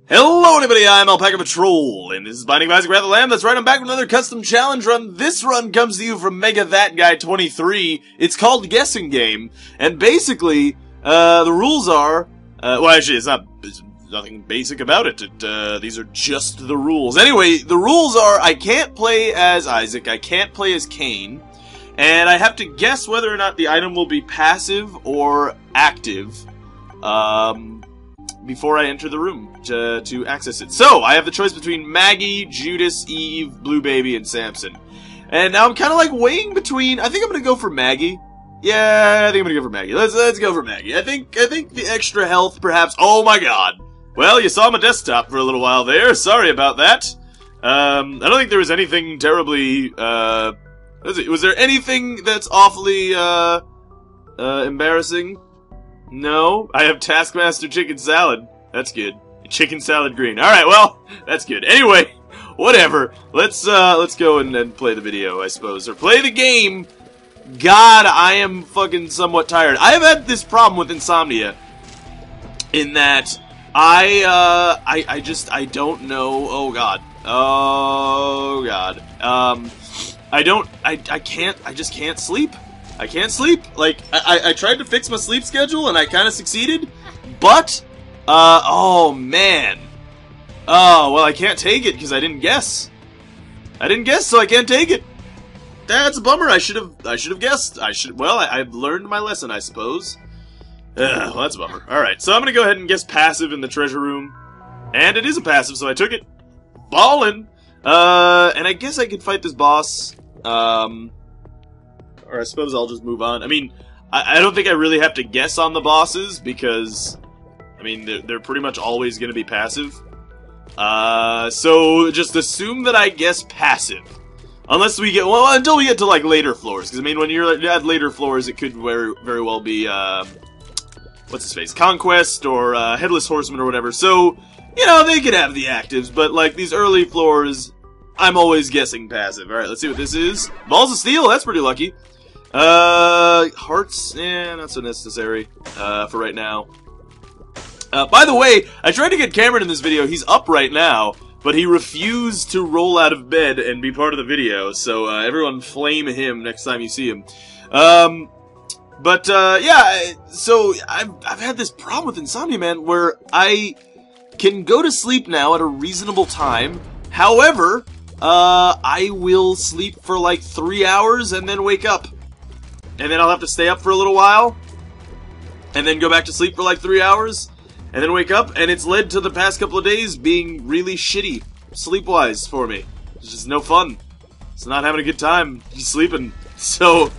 Hello everybody, I'm alpacapatrol, and this is Binding of Isaac Wrath of the Lamb. That's right, I'm back with another custom challenge run. This run comes to you from Mega That Guy 23. It's called Guessing Game, and basically, the rules are, well actually there's nothing basic about it. These are just the rules. Anyway, the rules are, I can't play as Isaac, I can't play as Cain, and I have to guess whether or not the item will be passive or active, before I enter the room to access it. So, I have the choice between Maggie, Judas, Eve, Blue Baby, and Samson. And now I'm kind of like weighing between, I think I'm going to go for Maggie. Yeah, I think I'm going to go for Maggie. Let's go for Maggie. I think the extra health perhaps, oh my god. Well, you saw my desktop for a little while there, sorry about that. I don't think there was anything terribly, was there anything that's awfully, embarrassing? No, I have Taskmaster Chicken Salad. That's good. Chicken Salad Green. Alright, well, that's good. Anyway, whatever. Let's go and play the video, I suppose. Or play the game. God, I am fucking somewhat tired. I have had this problem with insomnia. In that, I don't know. Oh god. Oh god. I just can't sleep. I can't sleep. Like, I tried to fix my sleep schedule, and I kind of succeeded, but, oh, man. Oh, well, I can't take it, because I didn't guess. I didn't guess, so I can't take it. That's a bummer. I should have guessed. Well, I've learned my lesson, I suppose. Well, that's a bummer. Alright, so I'm gonna go ahead and guess passive in the treasure room. And it is a passive, so I took it. Ballin'! And I guess I could fight this boss, or I suppose I'll just move on. I mean, I don't think I really have to guess on the bosses, because, I mean, they're pretty much always going to be passive. So just assume that I guess passive. Unless we get, well, until we get to, like, later floors. Because, I mean, when you're at later floors, it could very well be, what's his face? Conquest, or, Headless Horseman, or whatever. So, you know, they could have the actives, but, like, these early floors, I'm always guessing passive. Alright, let's see what this is. Balls of Steel, that's pretty lucky. Hearts, not so necessary, for right now. By the way, I tried to get Cameron in this video. He's up right now, but he refused to roll out of bed and be part of the video, so, everyone flame him next time you see him. Yeah, so, I've had this problem with insomnia, man, where I can go to sleep now at a reasonable time. However, I will sleep for like 3 hours and then wake up. And then I'll have to stay up for a little while, and then go back to sleep for like 3 hours, and then wake up, and it's led to the past couple of days being really shitty, sleep-wise, for me. It's just no fun. It's not having a good time sleeping. So,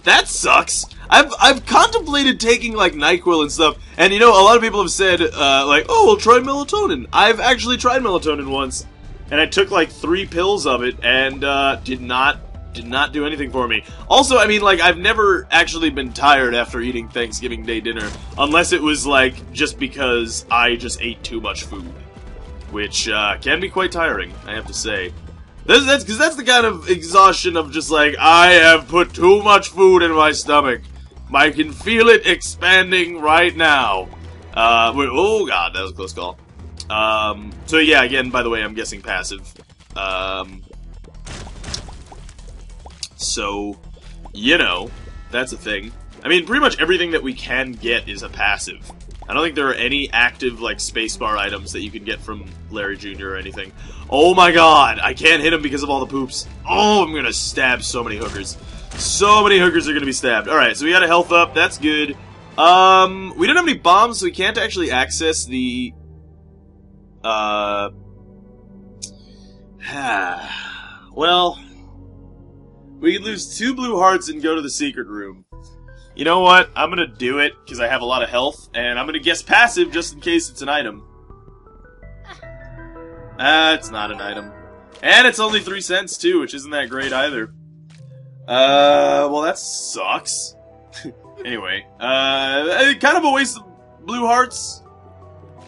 that sucks. I've contemplated taking, like, NyQuil and stuff, and, you know, a lot of people have said, like, oh, well, try melatonin. I've actually tried melatonin once, and I took, like, 3 pills of it, and, did not do anything for me. Also, I mean, like, I've never actually been tired after eating Thanksgiving Day dinner, unless it was, like, just because I just ate too much food. Which, can be quite tiring, I have to say. Because that's the kind of exhaustion of just, like, I have put too much food in my stomach. I can feel it expanding right now. Oh god, that was a close call. So yeah, again, by the way, I'm guessing passive. So, you know, that's a thing. I mean, pretty much everything that we can get is a passive. I don't think there are any active, like, spacebar items that you can get from Larry Jr. or anything. Oh my god, I can't hit him because of all the poops. Oh, I'm gonna stab so many hookers. So many hookers are gonna be stabbed. Alright, so we got a health up, that's good. We don't have any bombs, so we can't actually access the... well... we could lose 2 blue hearts and go to the secret room. You know what? I'm gonna do it, because I have a lot of health, and I'm gonna guess passive just in case it's an item. It's not an item. And it's only 3 cents, too, which isn't that great either. Well, that sucks. Anyway, kind of a waste of blue hearts.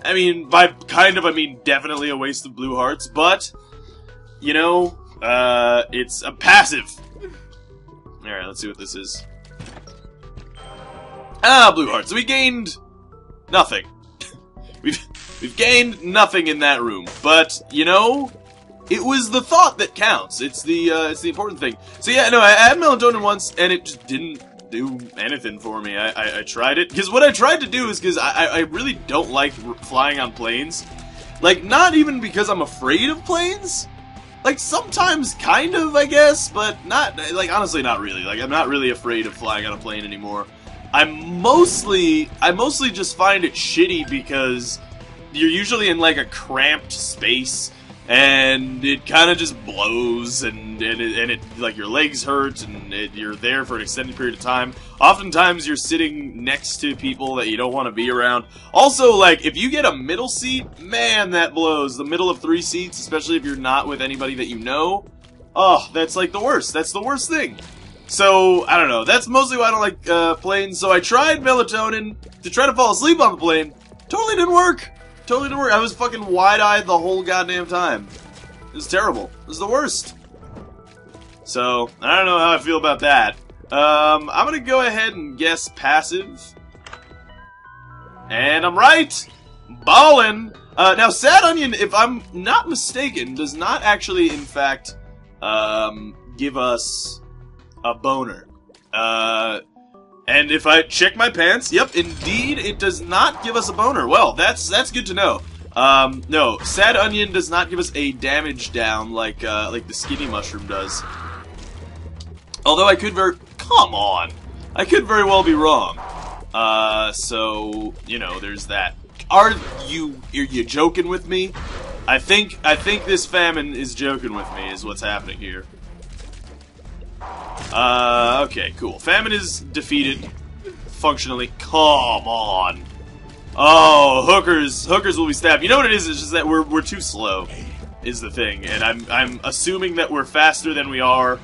I mean, by kind of, I mean definitely a waste of blue hearts, but, you know, it's a passive. Alright, let's see what this is. Ah, blue hearts. So we gained nothing. We've gained nothing in that room, but, you know, it was the thought that counts. It's the important thing. So yeah, no, I had melatonin once, and it just didn't do anything for me. I tried it, because what I tried to do is, because I really don't like flying on planes. Like, not even because I'm afraid of planes. Like, sometimes, kind of, I guess, but not, like, honestly, not really. Like, I'm not really afraid of flying on a plane anymore. I mostly just find it shitty because you're usually in, like, a cramped space, and it kind of just blows, and it like, your legs hurt, and you're there for an extended period of time. Oftentimes, you're sitting next to people that you don't want to be around. Also, like, if you get a middle seat, man, that blows. The middle of 3 seats, especially if you're not with anybody that you know, oh, that's, like, the worst. That's the worst thing. So, I don't know. That's mostly why I don't like planes. So I tried melatonin to try to fall asleep on the plane. Totally didn't work. Totally didn't work. I was fucking wide-eyed the whole goddamn time. It was terrible. It was the worst. So, I don't know how I feel about that. I'm gonna go ahead and guess passive. And I'm right! Ballin'! Now, Sad Onion, if I'm not mistaken, does not actually, in fact, give us a boner. And if I check my pants, yep, indeed, it does not give us a boner. Well, that's good to know. No, Sad Onion does not give us a damage down like the Skinny Mushroom does. Although I could come on! I could very well be wrong. So, you know, there's that. Are you joking with me? I think this famine is joking with me, is what's happening here. Okay, cool. Famine is defeated. Functionally. Come on. Oh, hookers will be stabbed. You know what it is? It's just that we're too slow, is the thing. And I'm assuming that we're faster than we are,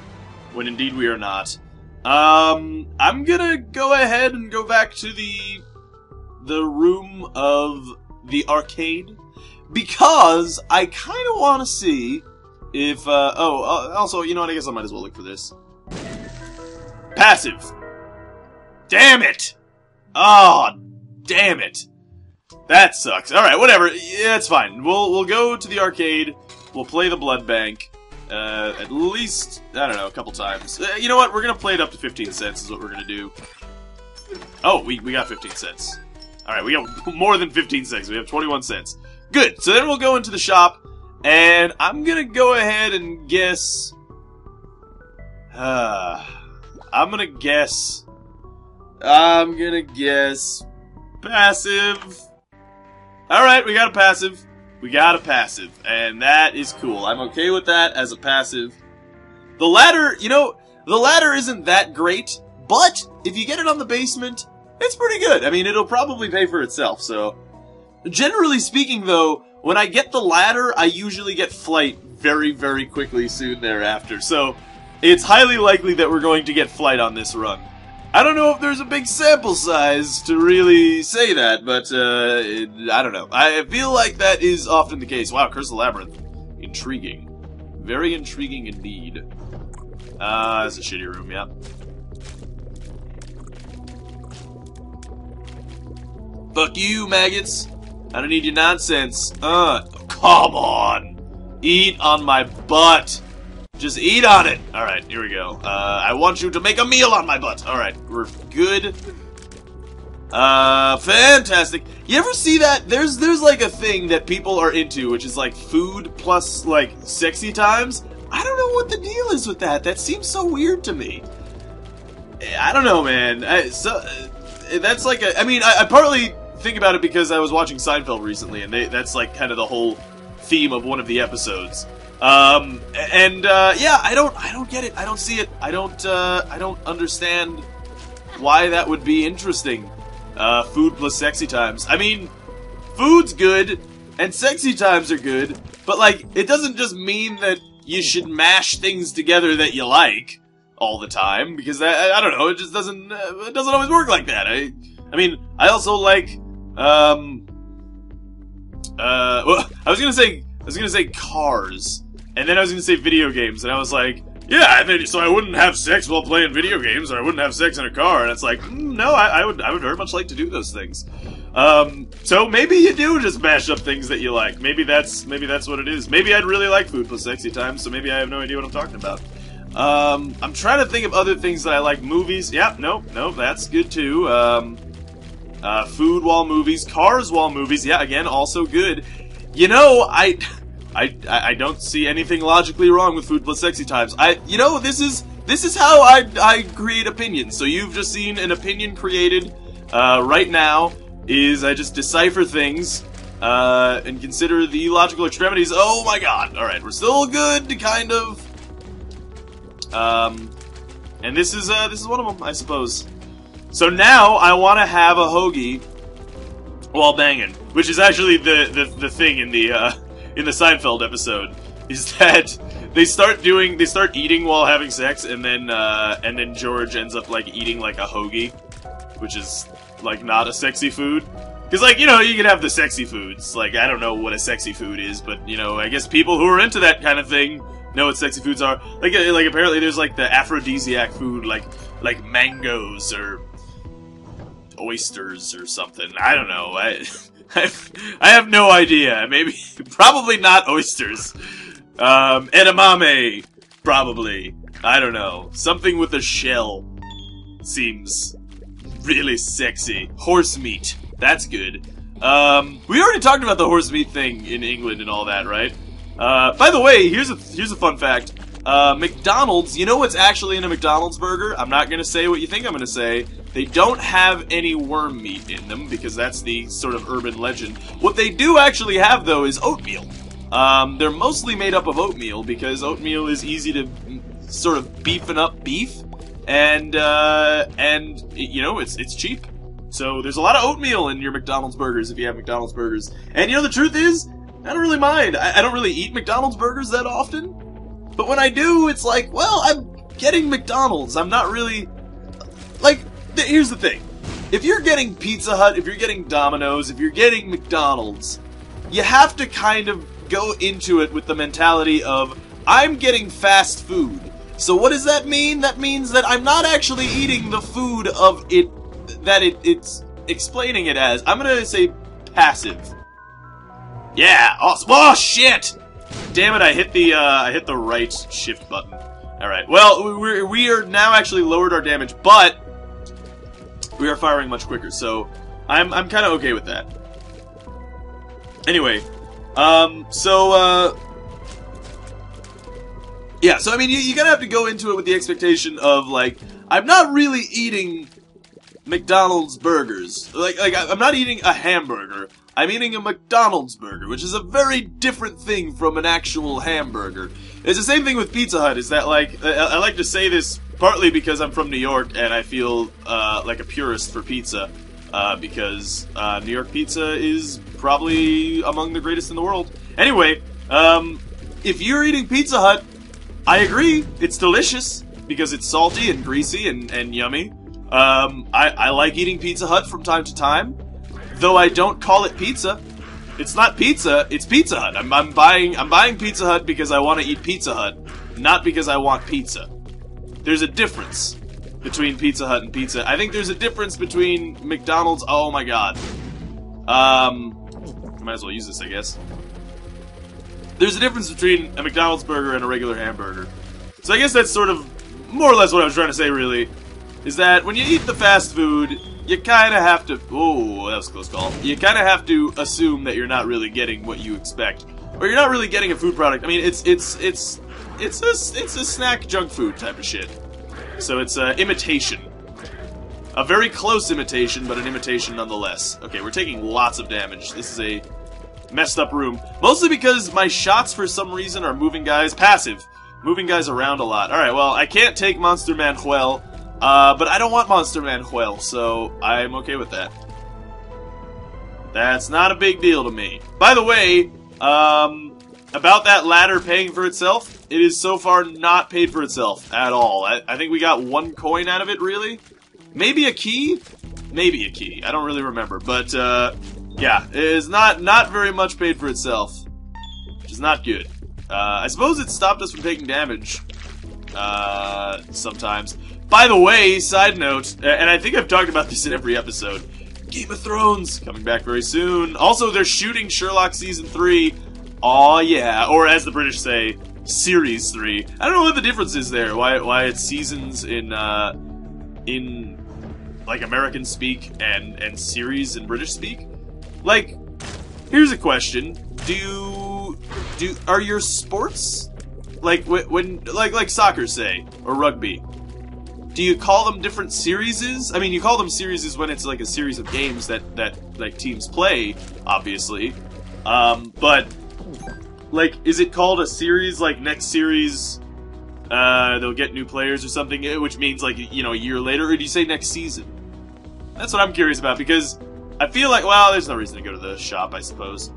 when indeed we are not. I'm gonna go ahead and go back to the room of the arcade, because I kind of want to see if, also, you know what, I guess I might as well look for this. Passive. Damn it! Oh, damn it. That sucks. Alright, whatever. Yeah, it's fine. We'll go to the arcade. We'll play the blood bank. At least, I don't know, a couple times. You know what? We're gonna play it up to 15 cents is what we're gonna do. Oh, we got 15 cents. Alright, we got more than 15 cents. We have 21 cents. Good. So then we'll go into the shop, and I'm gonna go ahead and guess... I'm gonna guess passive. Alright, we got a passive. We got a passive, and that is cool. I'm okay with that as a passive. The ladder, you know, the ladder isn't that great, but if you get it on the basement, it's pretty good. I mean, it'll probably pay for itself, so. Generally speaking, though, when I get the ladder, I usually get flight very, very quickly soon thereafter, so it's highly likely that we're going to get flight on this run. I don't know if there's a big sample size to really say that, but, I don't know. I feel like that is often the case. Wow, Curse of the Labyrinth. Intriguing. Very intriguing indeed. That's a shitty room, yeah. Fuck you, maggots. I don't need your nonsense. Come on. Eat on my butt. Just eat on it! Alright, here we go. I want you to make a meal on my butt! Alright, we're good. Fantastic. You ever see that? There's like a thing that people are into, which is like food plus like sexy times. I don't know what the deal is with that. That seems so weird to me. I don't know, man. That's like a... I mean, I partly think about it because I was watching Seinfeld recently, and that's like kind of the whole theme of one of the episodes. Yeah, I don't get it. I don't see it. I don't understand why that would be interesting. Food plus sexy times. I mean, food's good, and sexy times are good, but, like, it doesn't just mean that you should mash things together that you like all the time, because I don't know, it just doesn't always work like that. I mean, I also like, well, I was gonna say cars. And then I was going to say video games, and I was like, yeah, so I wouldn't have sex while playing video games, or I wouldn't have sex in a car, and it's like, no, I would very much like to do those things. So maybe you do just mash up things that you like. Maybe that's what it is. Maybe I'd really like food plus sexy time, so maybe I have no idea what I'm talking about. I'm trying to think of other things that I like. Movies. Yeah, nope, that's good too. Food while movies. Cars while movies. Yeah, again, also good. You know, I don't see anything logically wrong with food plus sexy times. You know, this is how I create opinions. So you've just seen an opinion created, right now. Is I just decipher things, and consider the logical extremities. Oh my god. Alright, we're still good to kind of... and this is one of them, I suppose. So now, I want to have a hoagie while banging. Which is actually the thing in the Seinfeld episode. Is that they start eating while having sex, and then George ends up, like, eating, like, a hoagie. Which is... like, not a sexy food. Because, like, you know, you can have the sexy foods. Like, I don't know what a sexy food is, but, you know, I guess people who are into that kind of thing know what sexy foods are. Like apparently there's, like, the aphrodisiac food, like mangoes or oysters or something. I don't know. I have no idea. Maybe, probably not oysters. Edamame, probably. I don't know. Something with a shell seems... really sexy. Horse meat. That's good. We already talked about the horse meat thing in England and all that, right? By the way, here's a fun fact. McDonald's, you know what's actually in a McDonald's burger? I'm not gonna say what you think I'm gonna say. They don't have any worm meat in them, because that's the sort of urban legend. What they do actually have, though, is oatmeal. They're mostly made up of oatmeal, because oatmeal is easy to sort of beefing up beef. And you know, it's cheap. So there's a lot of oatmeal in your McDonald's burgers if you have McDonald's burgers. And you know, the truth is, I don't really mind. I don't really eat McDonald's burgers that often. But when I do, it's like, well, I'm getting McDonald's. I'm not really... Like, here's the thing. If you're getting Pizza Hut, if you're getting Domino's, if you're getting McDonald's, you have to kind of go into it with the mentality of, I'm getting fast food. So what does that mean? That means that I'm not actually eating the food of it that it's explaining it as. I'm gonna say passive. Yeah, awesome. Oh shit! Damn it! I hit the right shift button. All right. Well, we are now actually lowered our damage, but we are firing much quicker. So I'm kind of okay with that. Anyway, yeah, so I mean, you gotta have to go into it with the expectation of, like, I'm not really eating McDonald's burgers. Like I'm not eating a hamburger. I'm eating a McDonald's burger, which is a very different thing from an actual hamburger. It's the same thing with Pizza Hut, is that, like, I like to say this partly because I'm from New York and I feel, like a purist for pizza. Because, New York pizza is probably among the greatest in the world. Anyway, if you're eating Pizza Hut, I agree, it's delicious, because it's salty and greasy and yummy. I like eating Pizza Hut from time to time, though I don't call it pizza. It's not pizza, it's Pizza Hut. I'm buying Pizza Hut because I want to eat Pizza Hut, not because I want pizza. There's a difference between Pizza Hut and pizza. I think there's a difference between McDonald's, oh my god. Might as well use this, I guess. There's a difference between a McDonald's burger and a regular hamburger. So I guess that's sort of more or less what I was trying to say, really. Is that when you eat the fast food, you kind of have to... Oh, that was a close call. You kind of have to assume that you're not really getting what you expect. Or you're not really getting a food product. I mean, it's a snack junk food type of shit. So it's imitation. A very close imitation, but an imitation nonetheless. Okay, we're taking lots of damage. This is a messed up room. Mostly because my shots, for some reason, are moving guys passive. Moving guys around a lot. Alright, well, I can't take Monster Manuel, but I don't want Monster Manuel, so I'm okay with that. That's not a big deal to me. By the way, about that ladder paying for itself, it is so far not paid for itself at all. I think we got 1 coin out of it, really? Maybe a key? Maybe a key. I don't really remember, but, yeah, it is not very much paid for itself, which is not good. I suppose it stopped us from taking damage, sometimes. By the way, side note, and I think I've talked about this in every episode, Game of Thrones coming back very soon. Also, they're shooting Sherlock Season 3. Aw, yeah. Or as the British say, Series 3. I don't know what the difference is there. Why it's seasons in like American speak and series in British speak. Like, here's a question: are your sports like when like soccer, say, or rugby? Do you call them different series? I mean, you call them series when it's like a series of games that like teams play, obviously. But like, is it called a series? Like next series, they'll get new players or something, which means like, you know, a year later, or do you say next season? That's what I'm curious about, because I feel like, well, there's no reason to go to the shop, I suppose.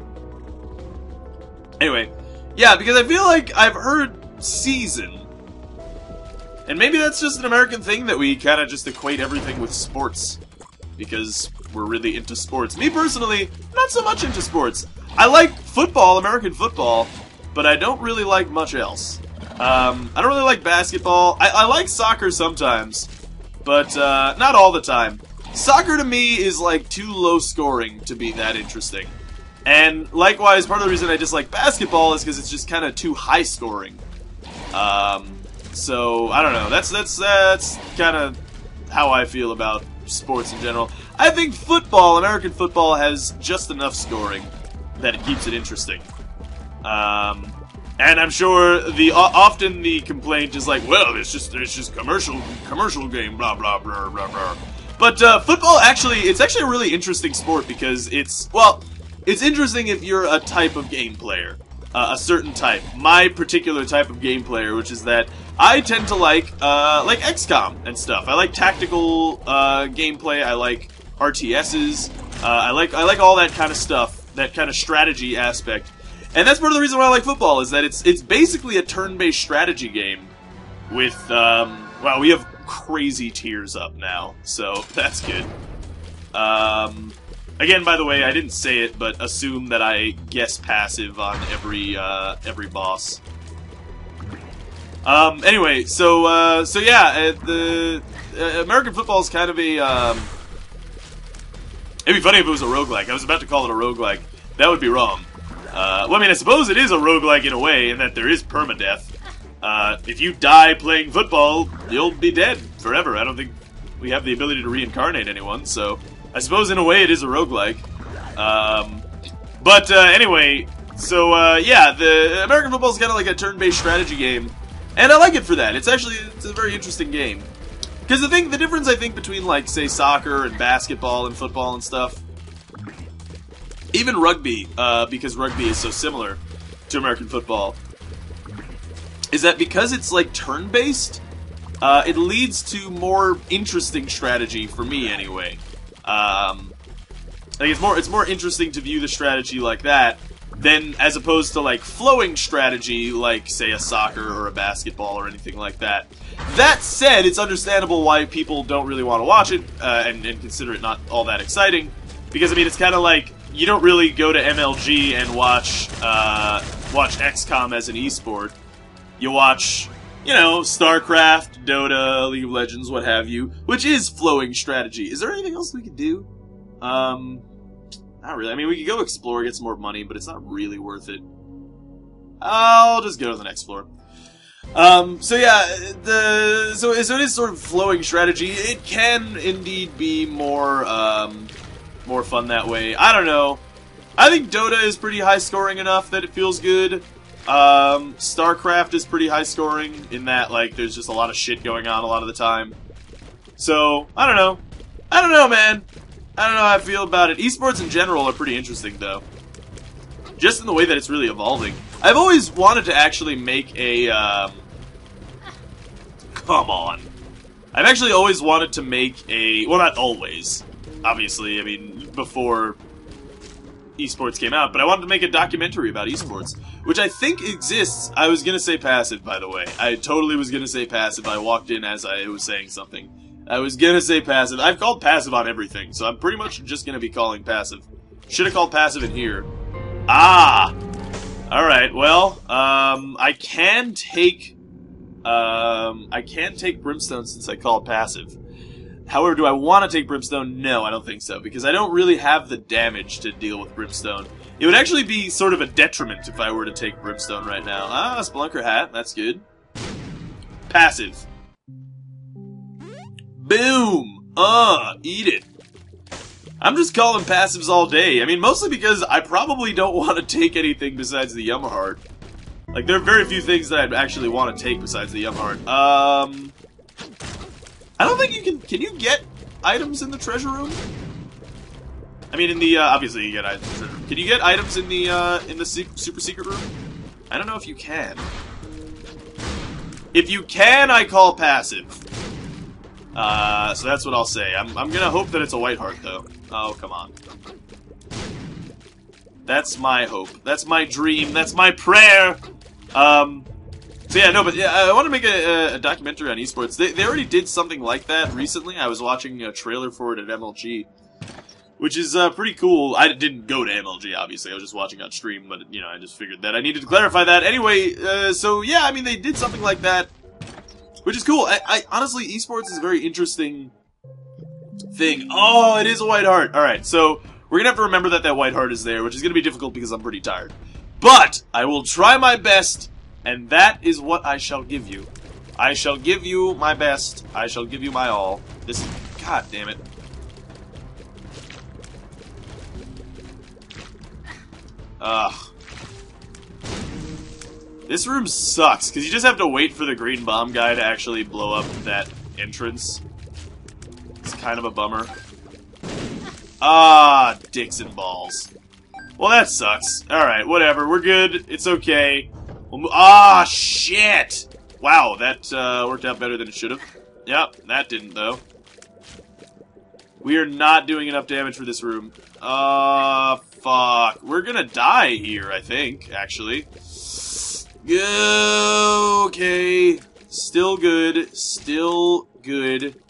Anyway, yeah, because I feel like I've heard season. And maybe that's just an American thing that we kind of just equate everything with sports. Because we're really into sports. Me personally, not so much into sports. I like football, American football, but I don't really like much else. I don't really like basketball. I like soccer sometimes, but not all the time. Soccer to me is like too low scoring to be that interesting. And likewise, part of the reason I dislike basketball is because it's just kind of too high scoring. So I don't know. That's kind of how I feel about sports in general. I think football, American football, has just enough scoring that it keeps it interesting. And I'm sure often the complaint is like, well, it's just commercial game, blah blah blah blah blah. But football it's actually a really interesting sport because it's interesting if you're a type of game player, a certain type. My particular type of game player, which is that I tend to like XCOM and stuff. I like tactical gameplay. I like RTSs. I like all that kind of stuff, that kind of strategy aspect. And that's part of the reason why I like football, is that it's basically a turn-based strategy game with wow, we have crazy tiers up now, so that's good. Again, by the way, I didn't say it, but assume that I guess passive on every boss. Anyway, so yeah, the American football is kind of a it'd be funny if it was a roguelike. I was about to call it a roguelike. That would be wrong. Well, I mean, I suppose it is a roguelike in a way, in that there is permadeath. If you die playing football, you'll be dead forever. I don't think we have the ability to reincarnate anyone, so I suppose in a way it is a roguelike. But anyway, so yeah, the American football is kind of like a turn-based strategy game, and I like it for that. It's a very interesting game. Because the difference I think between, like, say, soccer and basketball and football and stuff, even rugby, because rugby is so similar to American football, is that because it's like turn-based, it leads to more interesting strategy for me anyway. Like it's more interesting to view the strategy like that than as opposed to like flowing strategy like, say, a soccer or a basketball or anything like that. That said, it's understandable why people don't really want to watch it and consider it not all that exciting, because I mean it's kind of like you don't really go to MLG and watch XCOM as an esport. You watch, you know, StarCraft, Dota, League of Legends, what have you, which is flowing strategy. Is there anything else we could do? Not really. I mean, we could go explore, get some more money, but it's not really worth it. I'll just go to the next floor. So yeah, so it is sort of flowing strategy. It can indeed be more fun that way. I don't know. I think Dota is pretty high scoring enough that it feels good. StarCraft is pretty high scoring in that, like, there's just a lot of shit going on a lot of the time. So, I don't know. I don't know, man. I don't know how I feel about it. Esports in general are pretty interesting, though. Just in the way that it's really evolving. I've always wanted to actually make a, come on. I've actually always wanted to make a, well, not always, obviously, I mean, before esports came out, but I wanted to make a documentary about esports, which I think exists. I was gonna say passive, by the way. I totally was gonna say passive. I walked in as I was saying something. I was gonna say passive. I've called passive on everything, so I'm pretty much just gonna be calling passive. Should have called passive in here. Ah! Alright, well, I can take brimstone since I called passive. However, do I want to take Brimstone? No, I don't think so, because I don't really have the damage to deal with Brimstone. It would actually be sort of a detriment if I were to take Brimstone right now. Ah, Spelunker Hat, that's good. Passive. Boom! Eat it. I'm just calling passives all day. I mean, mostly because I probably don't want to take anything besides the Yumheart. Like, there are very few things that I'd actually want to take besides the Yumheart. I don't think you can you get items in the treasure room? I mean, in the, obviously you get items in the treasure room. Can you get items in the super secret room? I don't know if you can. If you can, I call passive. So that's what I'll say. I'm gonna hope that it's a white heart, though. Oh, come on. That's my hope. That's my dream. That's my prayer. So yeah, no, but yeah, I want to make a documentary on esports. They already did something like that recently. I was watching a trailer for it at MLG, which is pretty cool. I didn't go to MLG, obviously. I was just watching on stream, but, you know, I just figured that I needed to clarify that. Anyway, so yeah, I mean, they did something like that, which is cool. I honestly, esports is a very interesting thing. Oh, it is a white heart. Alright, so we're gonna have to remember that white heart is there, which is gonna be difficult because I'm pretty tired. But I will try my best. And that is what I shall give you. I shall give you my best. I shall give you my all. This is... God damn it. Ugh. This room sucks, because you just have to wait for the green bomb guy to actually blow up that entrance. It's kind of a bummer. Ah, dicks and balls. Well, that sucks. Alright, whatever. We're good. It's okay. Ah, shit! Wow, that worked out better than it should have. Yep, that didn't, though. We are not doing enough damage for this room. Fuck. We're gonna die here, I think, actually. Okay. Still good. Still good.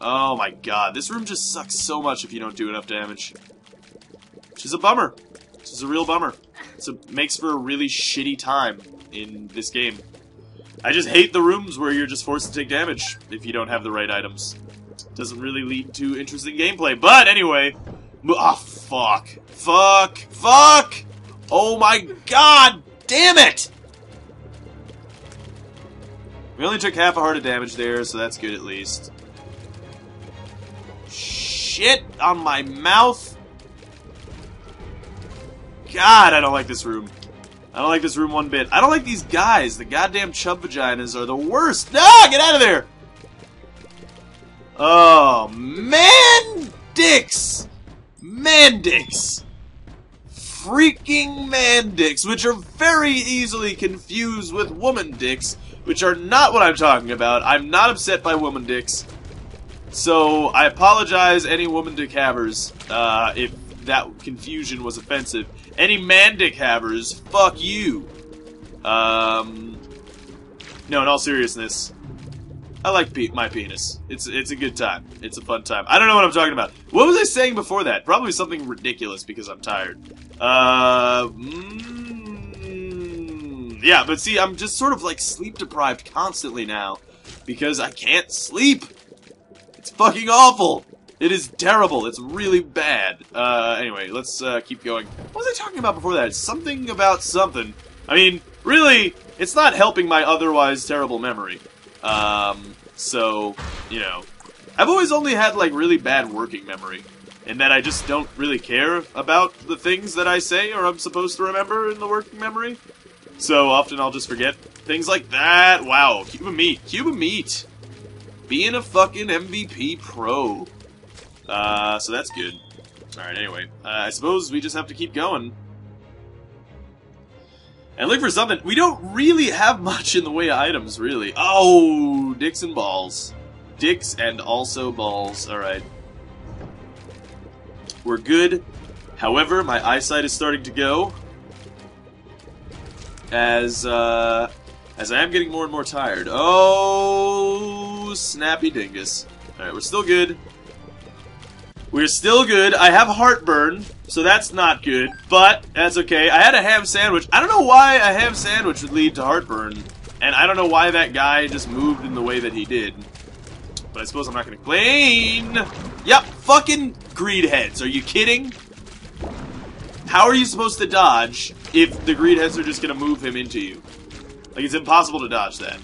Oh my god, this room just sucks so much if you don't do enough damage. Which is a bummer. This is a real bummer. It makes for a really shitty time in this game. I just hate the rooms where you're just forced to take damage if you don't have the right items. Doesn't really lead to interesting gameplay. But anyway... Ah, fuck. Fuck. Fuck! Oh my god! Damn it! We only took half a heart of damage there, so that's good at least. Shit on my mouth! God, I don't like this room. I don't like this room one bit. I don't like these guys. The goddamn chub vaginas are the worst. Ah, get out of there! Oh, man dicks! Man dicks! Freaking man dicks, which are very easily confused with woman dicks, which are not what I'm talking about. I'm not upset by woman dicks. So, I apologize, any woman dick havers, if that confusion was offensive. Any man dick havers, fuck you. No, in all seriousness, I like my penis. It's a good time. It's a fun time. I don't know what I'm talking about. What was I saying before that? Probably something ridiculous because I'm tired. Yeah, but see, I'm just sort of like sleep deprived constantly now because I can't sleep. It's fucking awful. It is terrible. It's really bad. Anyway, let's keep going. What was I talking about before that? Something about something. I mean, really, it's not helping my otherwise terrible memory. So, you know, I've always only had, like, really bad working memory. In that I just don't really care about the things that I say or I'm supposed to remember in the working memory. So often I'll just forget things like that. Wow, cube of meat. Cube of meat. Being a fucking MVP pro. So that's good. Alright, anyway. I suppose we just have to keep going. And look for something. We don't really have much in the way of items, really. Oh, dicks and balls. Dicks and also balls. Alright. We're good. However, my eyesight is starting to go. As I am getting more and more tired. Oh, snappy dingus. Alright, we're still good. We're still good. I have heartburn, so that's not good, but that's okay. I had a ham sandwich. I don't know why a ham sandwich would lead to heartburn, and I don't know why that guy just moved in the way that he did. but I suppose I'm not gonna complain. Yep, fucking greed heads. Are you kidding? How are you supposed to dodge if the greed heads are just gonna move him into you? Like, it's impossible to dodge that.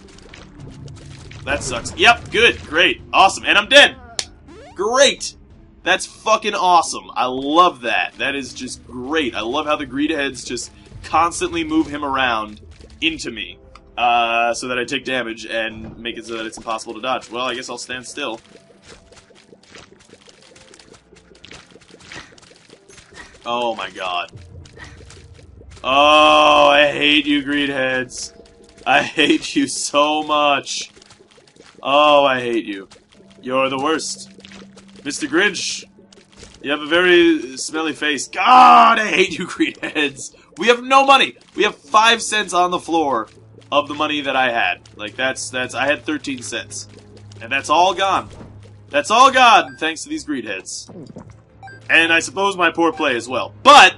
That sucks. Yep, good, great, awesome, and I'm dead! Great! That's fucking awesome. I love that. That is just great. I love how the greed heads just constantly move him around into me. So that I take damage and make it so that it's impossible to dodge. Well, I guess I'll stand still. Oh my god. Oh, I hate you, greed heads. I hate you so much. Oh, I hate you. You're the worst. Mr. Grinch, you have a very smelly face. God, I hate you, greed heads. We have no money. We have 5 cents on the floor of the money that I had. Like, I had 13 cents. And that's all gone. That's all gone, thanks to these greed heads. And I suppose my poor play as well. But,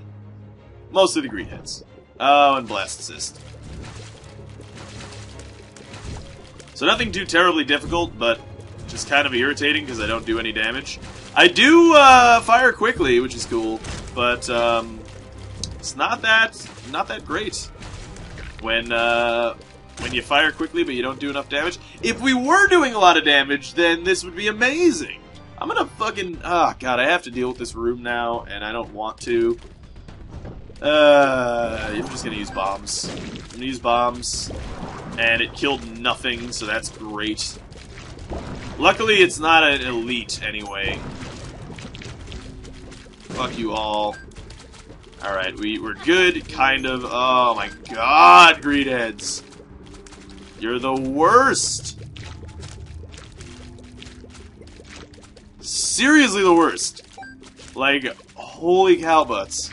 mostly the greed heads. Oh, and blast assist. So nothing too terribly difficult, but just kind of irritating because I don't do any damage. I do fire quickly, which is cool, but it's not that great when you fire quickly but you don't do enough damage. If we were doing a lot of damage, then this would be amazing. I'm gonna fucking... Oh, God, I have to deal with this room now, and I don't want to. I'm just gonna use bombs. I'm gonna use bombs, and it killed nothing, so that's great. Luckily, it's not an elite, anyway. Fuck you all. Alright, we're good, kind of. Oh my god, greed heads. You're the worst. Seriously the worst. Like, holy cow butts.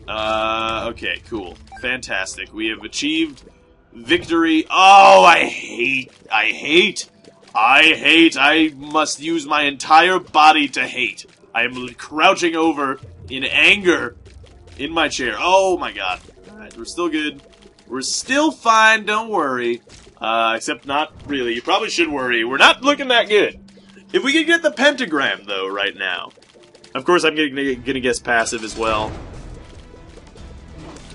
Okay, cool. Fantastic. We have achieved victory. Oh, I must use my entire body to hate. I am crouching over in anger in my chair. Oh my god. Alright, we're still good. We're still fine, don't worry. Except not really. You probably should worry. We're not looking that good. If we could get the pentagram, though, right now. Of course, I'm gonna guess passive as well.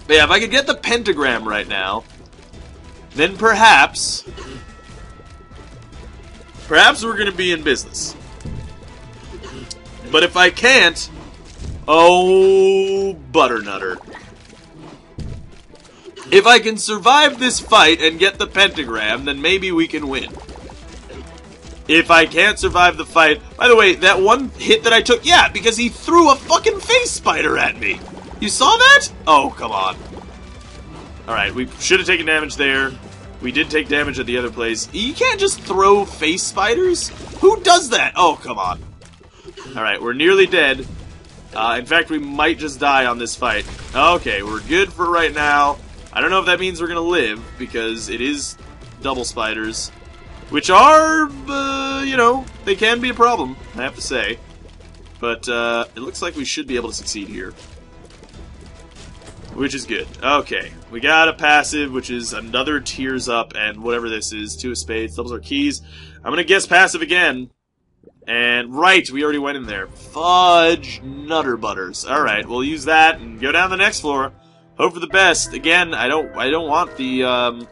But yeah, if I could get the pentagram right now, then perhaps we're gonna be in business. But if I can't, oh, butternutter. If I can survive this fight and get the pentagram, then maybe we can win. If I can't survive the fight... By the way, that one hit that I took... Yeah, because he threw a fucking face spider at me. You saw that? Oh, come on. Alright, we should have taken damage there. We did take damage at the other place. You can't just throw face spiders? Who does that? Oh, come on. Alright, we're nearly dead. In fact, we might just die on this fight. Okay, we're good for right now. I don't know if that means we're gonna live, because it is double spiders. Which are, you know, they can be a problem, I have to say. But, it looks like we should be able to succeed here. Which is good. Okay, we got a passive, which is another tears up, and whatever this is, 2 of spades, doubles our keys. I'm gonna guess passive again. And, right, we already went in there. Fudge nutter butters. Alright, we'll use that and go down the next floor. Hope for the best. Again, I don't want the,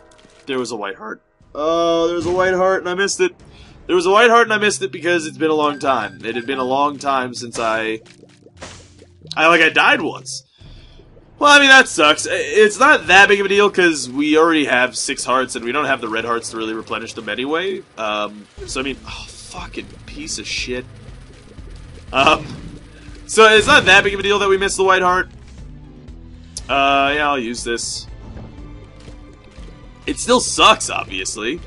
there was a white heart. Oh, there was a white heart and I missed it. There was a white heart and I missed it because it's been a long time. It had been a long time since I died once. Well, I mean, that sucks. It's not that big of a deal because we already have 6 hearts and we don't have the red hearts to really replenish them anyway. So, I mean, oh, fucking piece of shit. So it's not that big of a deal that we missed the white heart. Yeah, I'll use this. It still sucks, obviously.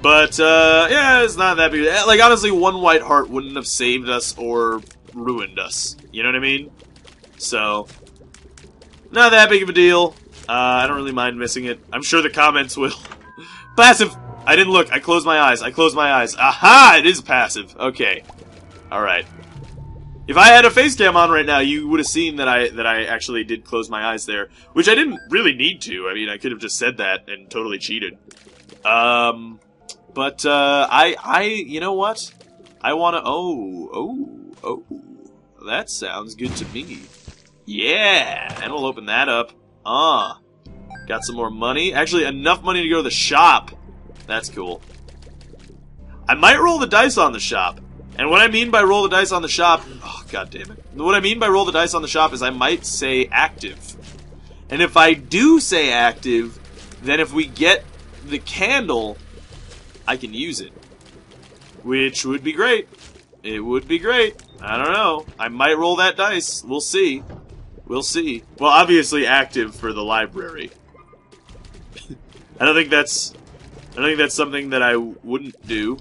But, yeah, it's not that big. Like, honestly, 1 white heart wouldn't have saved us or ruined us. You know what I mean? So, not that big of a deal. I don't really mind missing it. I'm sure the comments will. Passive! I didn't look. I closed my eyes. I closed my eyes. Aha! It is passive. Okay. Alright. If I had a face cam on right now, you would have seen that I actually did close my eyes there. Which I didn't really need to. I mean, I could have just said that and totally cheated. But, you know what? I wanna, oh, that sounds good to me. Yeah, and we'll open that up. Got some more money. Actually, enough money to go to the shop. That's cool. I might roll the dice on the shop. And what I mean by roll the dice on the shop... Oh, god damn it. What I mean by roll the dice on the shop is I might say active. And if I do say active, then if we get the candle, I can use it. Which would be great. It would be great. I don't know. I might roll that dice. We'll see. We'll see. Well, obviously active for the library. I don't think that's something that I wouldn't do.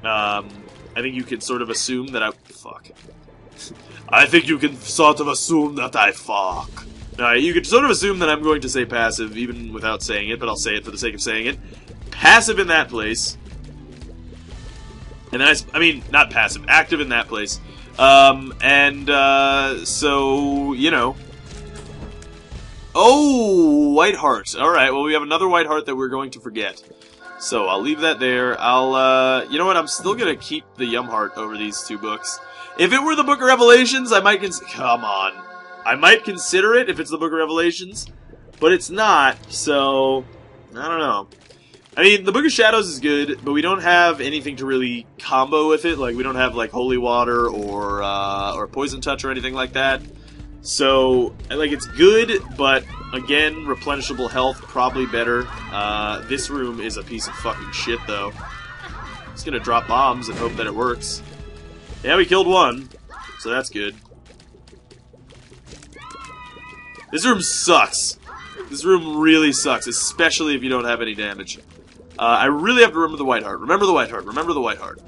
I think you can sort of assume that fuck. I think you can sort of assume that I fuck. No, you could sort of assume that I'm going to say passive, even without saying it, but I'll say it for the sake of saying it. Passive in that place. And then I mean, not passive, active in that place. So, you know. Oh, white heart. Alright, well, we have another white heart that we're going to forget. So, I'll leave that there. You know what, I'm still gonna keep the Yum Heart over these two books. If it were the Book of Revelations, I might come on. I might consider it if it's the Book of Revelations, but it's not, so, I don't know. I mean, the Book of Shadows is good, but we don't have anything to really combo with it. Like, we don't have, like, Holy Water or Poison Touch or anything like that. So, like, it's good, but, again, replenishable health, probably better. This room is a piece of fucking shit, though. Just gonna drop bombs and hope that it works. Yeah, we killed one, so that's good. This room sucks. This room really sucks, especially if you don't have any damage. I really have to remember the white heart. Remember the white heart. Remember the white heart.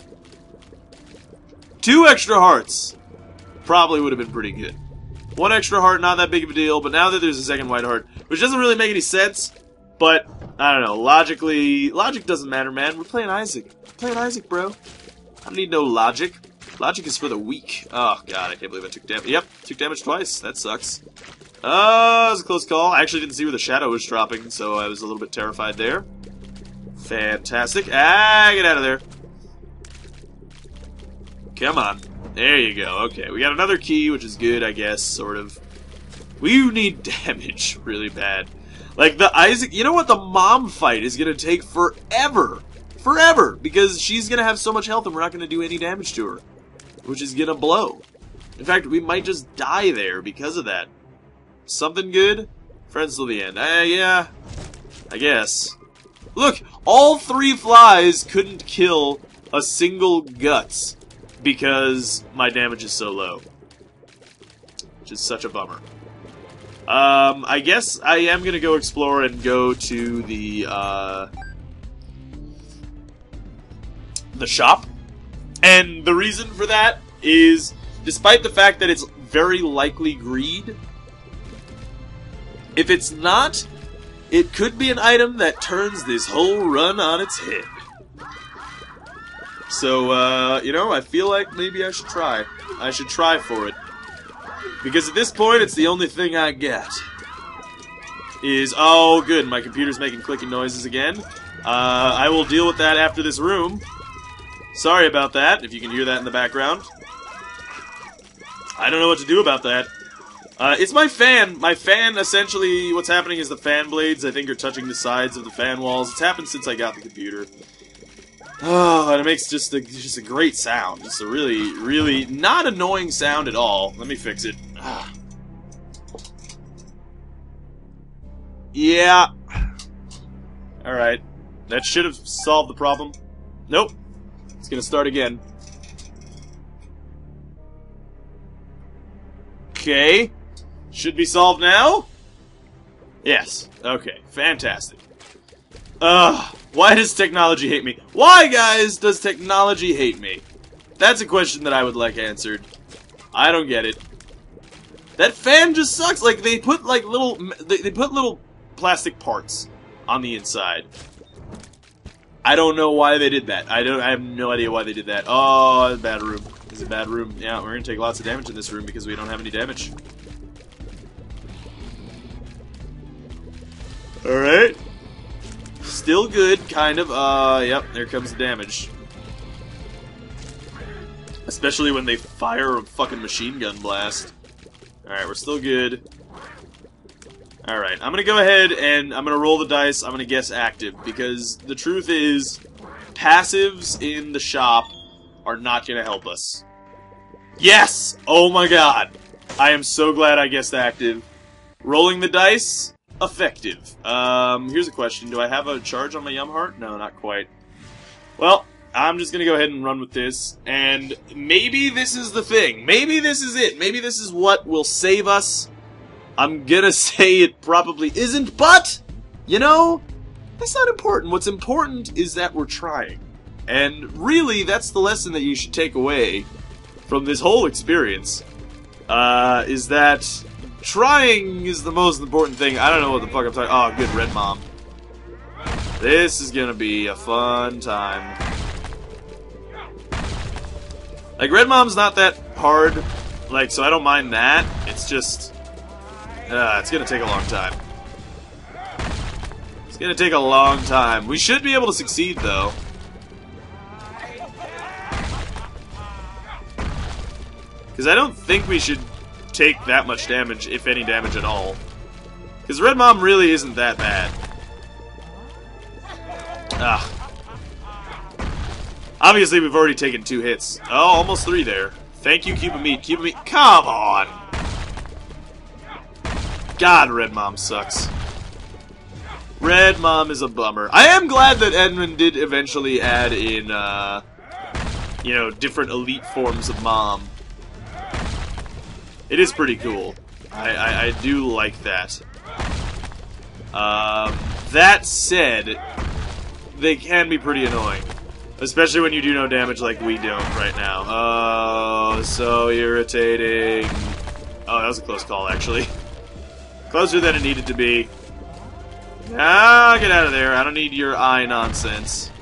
2 extra hearts probably would have been pretty good. 1 extra heart, not that big of a deal, but now that there's a second white heart, which doesn't really make any sense, but, I don't know, logically, logic doesn't matter, man. We're playing Isaac. We're playing Isaac, bro. I don't need no logic. Logic is for the weak. Oh, god, I can't believe I took damage. Yep, took damage twice. That sucks. That was a close call. I actually didn't see where the shadow was dropping, so I was a little bit terrified there. Fantastic. Ah, get out of there. Come on. There you go. Okay, we got another key, which is good, I guess, sort of. We need damage really bad. Like, the Isaac... You know what? The mom fight is going to take forever. Forever. Because she's going to have so much health and we're not going to do any damage to her. Which is going to blow. In fact, we might just die there because of that. Something good? Friends till the end. Yeah. I guess. Look! All 3 flies couldn't kill a single guts because my damage is so low. Which is such a bummer. I guess I am gonna go explore and go to the shop. And the reason for that is, despite the fact that it's very likely greed, if it's not, it could be an item that turns this whole run on its head. So, you know, I feel like maybe I should try. I should try for it. Because at this point, it's the only thing I got. Oh, good, my computer's making clicking noises again. I will deal with that after this room. Sorry about that, if you can hear that in the background. I don't know what to do about that. It's my fan. My fan, essentially, what's happening is the fan blades, I think, are touching the sides of the fan walls. It's happened since I got the computer. Oh, and it makes just a great sound. Just a really, really not annoying sound at all. Let me fix it. Yeah. Alright. That should have solved the problem. Nope. It's gonna start again. Okay. Should be solved now? Yes. Okay. Fantastic. Why does technology hate me? Why, guys, does technology hate me? That's a question that I would like answered. I don't get it. That fan just sucks. Like, they put, like, they put little plastic parts on the inside. I don't know why they did that. I have no idea why they did that. Oh, it's a bad room. It's a bad room. Yeah, we're gonna take lots of damage in this room because we don't have any damage. Alright. still good, kind of. Yep, there comes the damage. Especially when they fire a fucking machine gun blast. Alright, we're still good. Alright, I'm gonna go ahead and I'm gonna roll the dice. I'm gonna guess active, because the truth is, passives in the shop are not gonna help us. Yes! Oh my god! I am so glad I guessed active. Rolling the dice, effective. Here's a question. Do I have a charge on my Yum Heart? No, not quite. Well, I'm just gonna go ahead and run with this, and maybe this is the thing. Maybe this is it. Maybe this is what will save us. I'm gonna say it probably isn't, but, you know, that's not important. What's important is that we're trying. And really, that's the lesson that you should take away from this whole experience, is that trying is the most important thing. I don't know what the fuck I'm talking. Oh, good, Red Mom. This is gonna be a fun time. Like, Red Mom's not that hard, like, so I don't mind that. It's just, it's gonna take a long time. It's gonna take a long time. We should be able to succeed, though. Because I don't think we should take that much damage, if any damage at all. Because Red Mom really isn't that bad. Ah. Obviously, we've already taken 2 hits. Oh, almost 3 there. Thank you, Cube of Meat. Cube of Meat. Come on! God, Red Mom sucks. Red Mom is a bummer. I am glad that Edmund did eventually add in, you know, different elite forms of Mom. It is pretty cool. I do like that. That said, they can be pretty annoying. Especially when you do no damage like we don't right now. Oh, so irritating. Oh, that was a close call, actually. Closer than it needed to be. Ah, get out of there. I don't need your eye nonsense.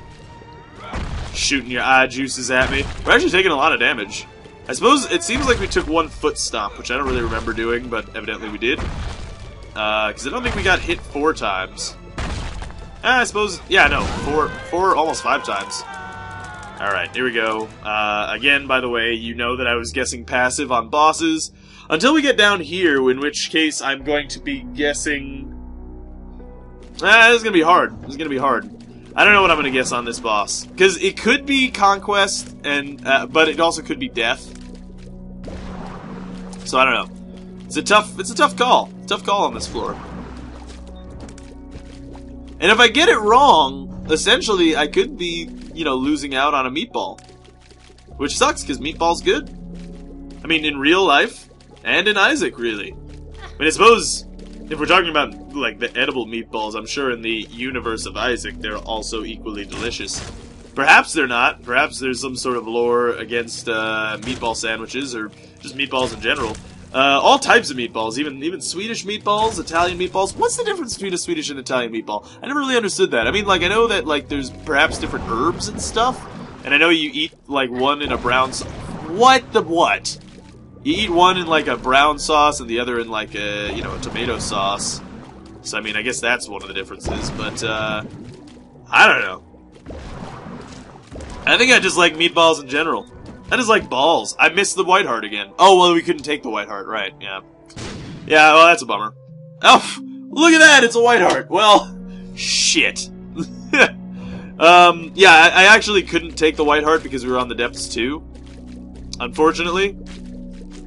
Shooting your eye juices at me. We're actually taking a lot of damage. I suppose it seems like we took 1 foot stomp, which I don't really remember doing, but evidently we did. Because I don't think we got hit 4 times. I suppose, yeah, no, 4, almost 5 times. Alright, here we go. Again, by the way, you know that I was guessing passive on bosses. Until we get down here, in which case I'm going to be guessing... this is going to be hard. This is going to be hard. I don't know what I'm going to guess on this boss. Because it could be Conquest, and but it also could be Death. So I don't know. It's a tough call. Tough call on this floor. And if I get it wrong, essentially I could be, you know, losing out on a meatball. Which sucks, because meatball's good. I mean, in real life, and in Isaac, really. I mean, I suppose, if we're talking about, like, the edible meatballs, I'm sure in the universe of Isaac, they're also equally delicious. Perhaps they're not. Perhaps there's some sort of lore against meatball sandwiches, or just meatballs in general. All types of meatballs, even Swedish meatballs, Italian meatballs. What's the difference between a Swedish and Italian meatball? I never really understood that. I mean, like, I know that, like, there's perhaps different herbs and stuff, and I know you eat, like, one in a brown sauce. What the what? You eat one in, like, a brown sauce and the other in, like, a, you know, a tomato sauce. So, I mean, I guess that's one of the differences, but, I don't know. I think I just like meatballs in general. I just like balls. I missed the white heart again. Oh, well, we couldn't take the white heart, right, yeah. Yeah, well, that's a bummer. Oh, look at that, it's a white heart. Well, shit. Yeah, I actually couldn't take the white heart because we were on the depths too. Unfortunately.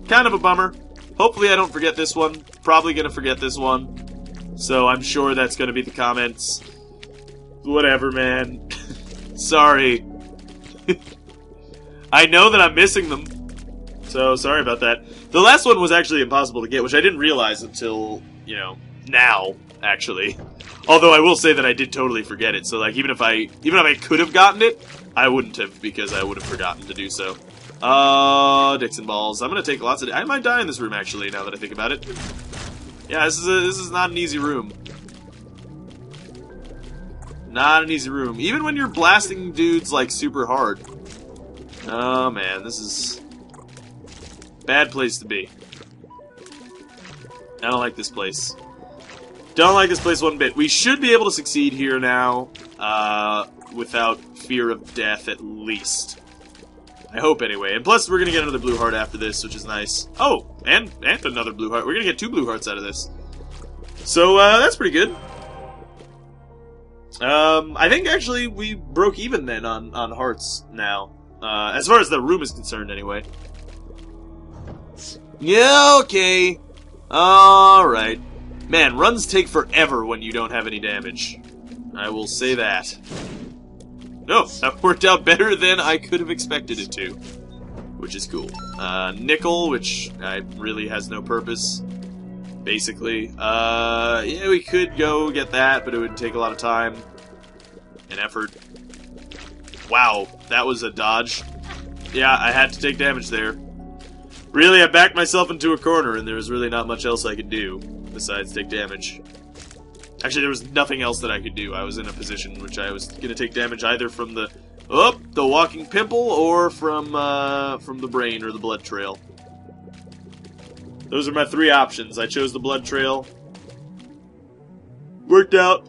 Kind of a bummer. Hopefully I don't forget this one. Probably gonna forget this one. So I'm sure that's gonna be the comments. Whatever, man. Sorry. I know that I'm missing them, so sorry about that. The last one was actually impossible to get, which I didn't realize until, you know, now, actually. Although I will say that I did totally forget it, so like even if I could have gotten it, I wouldn't have, because I would have forgotten to do so. Dixon balls. I'm gonna take lots of... I might die in this room, actually, now that I think about it. Yeah, this is not an easy room. Not an easy room. Even when you're blasting dudes, like, super hard. Oh, man, this is... bad place to be. I don't like this place. Don't like this place one bit. We should be able to succeed here now, without fear of death, at least. I hope, anyway. And plus, we're gonna get another blue heart after this, which is nice. Oh, and another blue heart. We're gonna get 2 blue hearts out of this. So, that's pretty good. I think, actually, we broke even then on hearts now. As far as the room is concerned, anyway. Yeah, okay. Alright. Man, runs take forever when you don't have any damage. I will say that. No, that worked out better than I could have expected it to. Which is cool. Nickel, which really has no purpose. Basically. Yeah, we could go get that, but it would take a lot of time. And effort. Wow, that was a dodge. Yeah, I had to take damage there. Really, I backed myself into a corner, and there was really not much else I could do besides take damage. Actually, there was nothing else that I could do. I was in a position in which I was going to take damage either from the walking pimple or from the brain or the blood trail. Those are my 3 options. I chose the blood trail. Worked out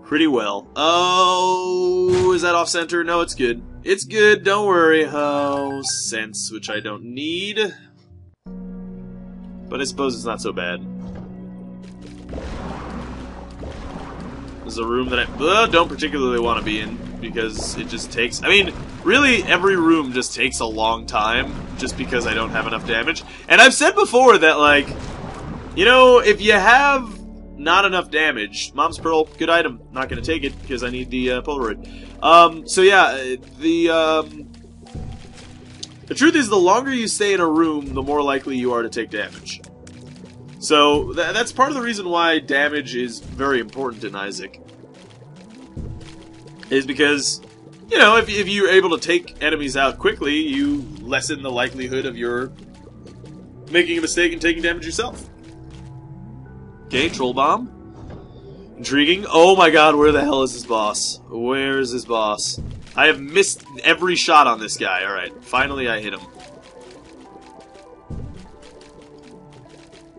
pretty well. Oh, is that off center? No, it's good. It's good, don't worry. Oh, sense, which I don't need. But I suppose it's not so bad. This is a room that I don't particularly want to be in, because it just takes... I mean, really, every room just takes a long time, just because I don't have enough damage. And I've said before that, like, you know, if you have not enough damage... Mom's Pearl, good item. Not going to take it, because I need the Polaroid. So yeah, the truth is, the longer you stay in a room, the more likely you are to take damage. So, that's part of the reason why damage is very important in Isaac. Is because, you know, if you're able to take enemies out quickly, you lessen the likelihood of your making a mistake and taking damage yourself. Okay, Troll Bomb. Intriguing. Oh my god, where the hell is this boss? Where is this boss? I have missed every shot on this guy. Alright, finally I hit him.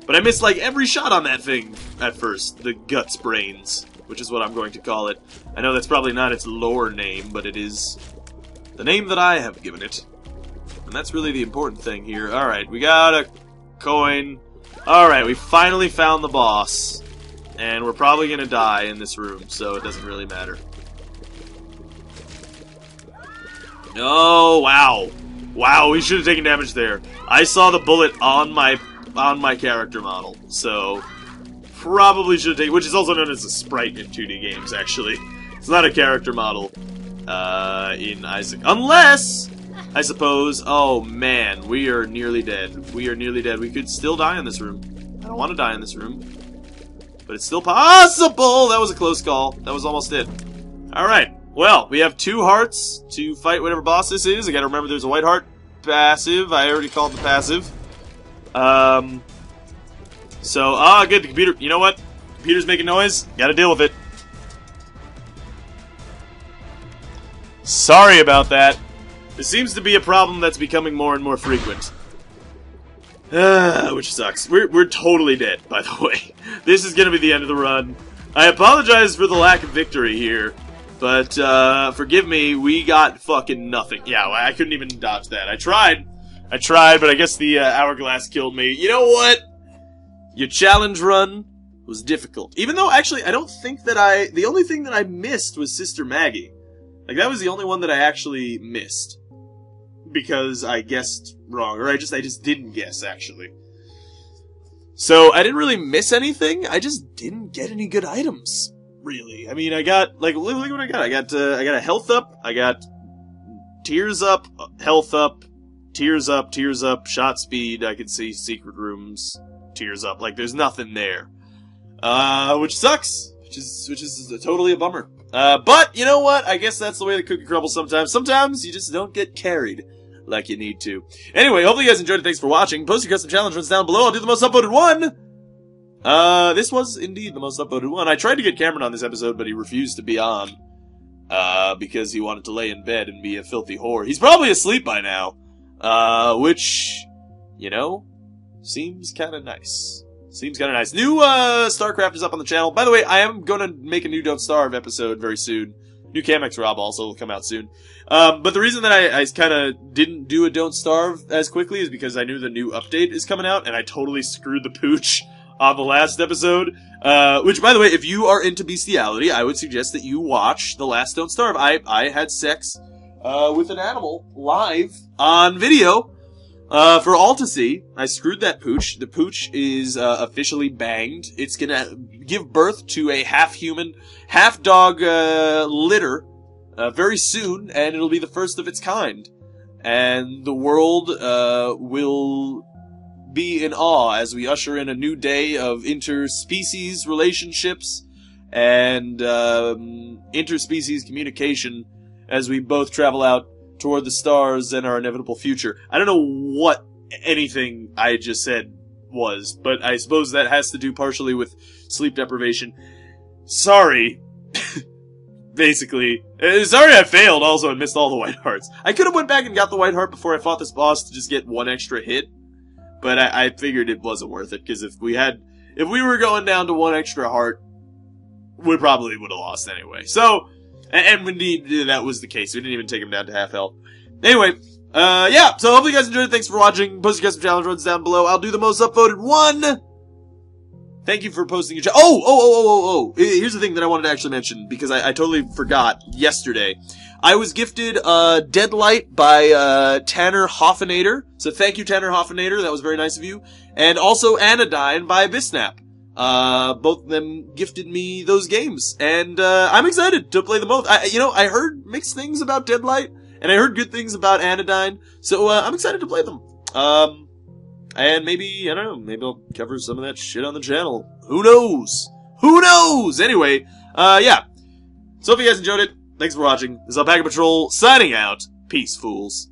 But I missed, like, every shot on that thing at first. The Guts Brains, which is what I'm going to call it. I know that's probably not its lore name, but it is the name that I have given it. And that's really the important thing here. Alright, we got a coin. Alright, we finally found the boss. And we're probably going to die in this room, so it doesn't really matter. Oh, wow. Wow, we should have taken damage there. I saw the bullet on my character model, so probably should have taken, which is also known as a sprite in 2D games, actually. It's not a character model in Isaac. Unless, I suppose, oh man, we are nearly dead. We are nearly dead. We could still die in this room. I don't want to die in this room. But it's still possible! That was a close call. That was almost it. Alright, well, we have 2 hearts to fight whatever boss this is. I gotta remember there's a white heart passive. I already called the passive. So, good, the computer, you know what? Computer's making noise, gotta deal with it. Sorry about that. This seems to be a problem that's becoming more and more frequent. Which sucks. We're totally dead, by the way. This is gonna be the end of the run. I apologize for the lack of victory here, but, forgive me, we got fucking nothing. Yeah, I couldn't even dodge that. I tried, but I guess the hourglass killed me. You know what? Your challenge run was difficult. Even though, actually, I don't think that the only thing that I missed was Sister Maggie. Like, that was the only one that I actually missed. Because I guessed wrong. Or I just didn't guess, actually. So, I didn't really miss anything. I just didn't get any good items. Really. I mean, I got, like, look what I got. I got a health up. I got tears up, health up, tears up, shot speed. I could see secret rooms, tears up. Like, there's nothing there. Which sucks. Which is totally a bummer. But, you know what? I guess that's the way the cookie crumbles sometimes. Sometimes you just don't get carried like you need to. Anyway, hopefully you guys enjoyed it. Thanks for watching. Post your custom challenge runs down below. I'll do the most upvoted one. This was indeed the most upvoted one. I tried to get Cameron on this episode, but he refused to be on. Because he wanted to lay in bed and be a filthy whore. He's probably asleep by now. Which, you know, seems kinda nice. Seems kind of nice. New StarCraft is up on the channel. By the way, I am going to make a new Don't Starve episode very soon. New Camex Rob also will come out soon. But the reason that I kind of didn't do a Don't Starve as quickly is because I knew the new update is coming out, and I totally screwed the pooch on the last episode. Which, by the way, if you are into bestiality, I would suggest that you watch the last Don't Starve. I had sex with an animal live on video for all to see. I screwed that pooch. The pooch is officially banged. It's gonna give birth to a half-human, half-dog litter very soon, and it'll be the first of its kind. And the world will be in awe as we usher in a new day of interspecies relationships and interspecies communication as we both travel out toward the stars and our inevitable future. I don't know what anything I just said was, but I suppose that has to do partially with sleep deprivation. Sorry. Basically. Sorry I failed, also I missed all the white hearts. I could have went back and got the white heart before I fought this boss to just get one extra hit, but I figured it wasn't worth it, because if we were going down to one extra heart, we probably would have lost anyway. So, and indeed, that was the case. We didn't even take him down to half health. Anyway, yeah, so hopefully you guys enjoyed it. Thanks for watching. Post your custom challenge runs down below. I'll do the most upvoted one. Thank you for posting your here's the thing that I wanted to actually mention, because I totally forgot yesterday. I was gifted, Deadlight by, Tanner Hoffenator. So thank you, Tanner Hoffenator. That was very nice of you. And also Anodyne by Bisnap. Both of them gifted me those games, and I'm excited to play them both. I heard mixed things about Deadlight, and I heard good things about Anodyne, so I'm excited to play them. And maybe, I don't know, maybe I'll cover some of that shit on the channel. Who knows? Who knows? Anyway, yeah. So if you guys enjoyed it, thanks for watching. This is alpacapatrol signing out. Peace, fools.